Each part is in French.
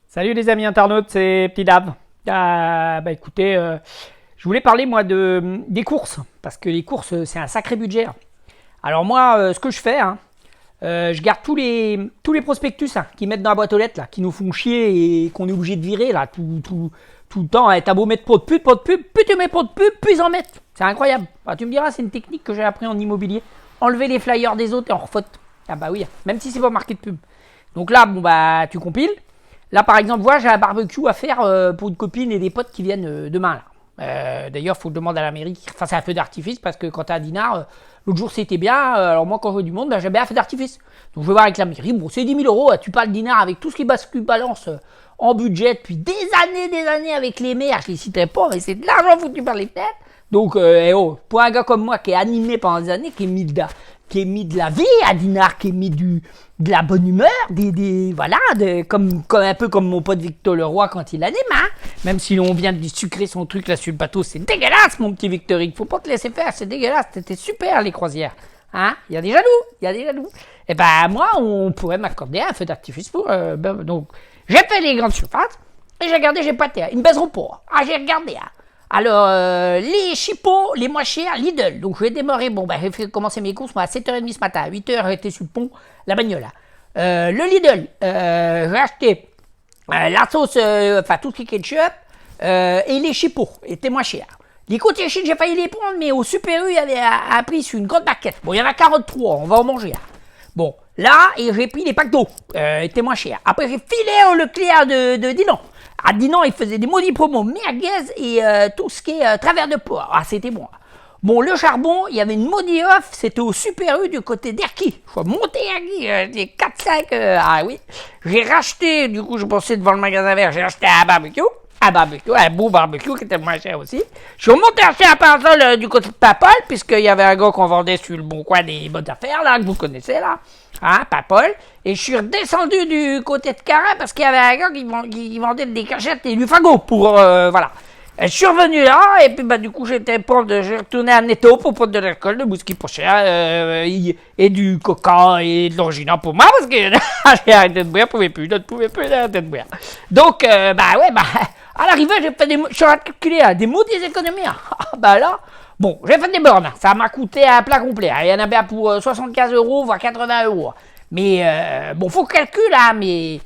Salut les amis internautes, c'est Petit Dave. Écoutez, je voulais parler moi des courses, parce que les courses c'est un sacré budget, hein. Alors moi, ce que je fais, hein, je garde tous les prospectus hein, qui mettent dans la boîte aux lettres, là, qui nous font chier et qu'on est obligé de virer là, tout le temps. Hein. T'as beau mettre pro de pub, plus tu mets pro de pub, plus ils en mettent. C'est incroyable. Enfin, tu me diras, c'est une technique que j'ai appris en immobilier. Enlever les flyers des autres et en refaute. Ah bah oui, même si c'est pas marqué de pub. Donc là, bon bah tu compiles. Là, par exemple, voilà, j'ai un barbecue à faire pour une copine et des potes qui viennent demain. Là. D'ailleurs, il faut que je demande à la mairie qu'il fasse un feu d'artifice parce que quand t'as un dinar, l'autre jour c'était bien. Alors moi, quand je vois du monde, j'aime bien un feu d'artifice. Donc je vais voir avec la mairie. Bon, c'est 10 000 euros. Tu parles dinar avec tout ce qui balance en budget depuis des années avec les maires. Je les citerai pas, mais c'est de l'argent foutu par les têtes. Donc, pour un gars comme moi qui est animé pendant des années, qui est mis de la vie à dinar, qui est mis de la bonne humeur, comme un peu comme mon pote Victor Leroy quand il anime, hein. Même si on vient de lui sucrer son truc là sur le bateau, c'est dégueulasse mon petit Victor, il faut pas te laisser faire, c'est dégueulasse, c'était super les croisières, hein. Il y a des jaloux, Et ben moi, on pourrait m'accorder un feu d'artifice pour, donc, j'ai fait les grandes surfaces, et j'ai regardé, j'ai pas terre, ils me baiseront pas, j'ai regardé, hein. Alors, les chipots, les moins chers, Lidl. Donc, je vais démarrer. Bon, j'ai fait commencer mes courses moi, à 7h30 ce matin. À 8h, j'étais sur le pont, la bagnole. Le Lidl, j'ai acheté la sauce, tout ce qui est ketchup, et les chipots étaient moins chers. Les côtés chines, j'ai failli les prendre, mais au Super U, il y avait un prix sur une grande barquette. Bon, il y en a 43, on va en manger. Hein. Bon, là, et j'ai pris les packs d'eau, étaient moins chers. Après, j'ai filé au Leclerc de Dinan. À Dinan, ils faisaient des maudits promos merguez et tout ce qui est travers de porc. Ah, c'était bon. Bon, le charbon, il y avait une maudite offre, c'était au Super U du côté d'Erquy. Je suis monté Erquy, des 4-5, ah oui. J'ai racheté, du coup, je pensais devant le magasin vert, j'ai acheté un barbecue, un beau barbecue qui était moins cher aussi. Je suis remonté acheter un parasol du côté de Papol, puisqu'il y avait un gars qu'on vendait sur le bon coin des bonnes affaires, là, que vous connaissez, là. Hein, Papol. Et je suis redescendu du côté de Carin parce qu'il y avait un gars qui vendait des cachettes et du fagot pour, voilà. Et je suis revenu là, et puis du coup, j'ai retourné à Netto pour prendre de l'alcool, de whisky pour cher, et du coca et de l'origine pour moi, parce que j'ai arrêté de boire, je ne pouvais plus arrêter de boire. Donc, à l'arrivée, je suis en train de calculer des maudites économies. Là, bon, j'ai fait des bornes, ça m'a coûté un plat complet. Il y en avait pour 75 euros, voire 80 euros. Mais, faut calculer, hein, mais...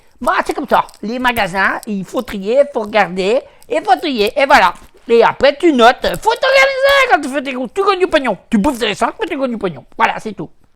c'est comme ça. Les magasins, il faut trier, il faut regarder, et il faut trier, et voilà. Et après, tu notes. Faut t'organiser quand tu fais tes courses. Tu gagnes du pognon. Tu bouffes des 5, mais tu gagnes du pognon. Voilà, c'est tout.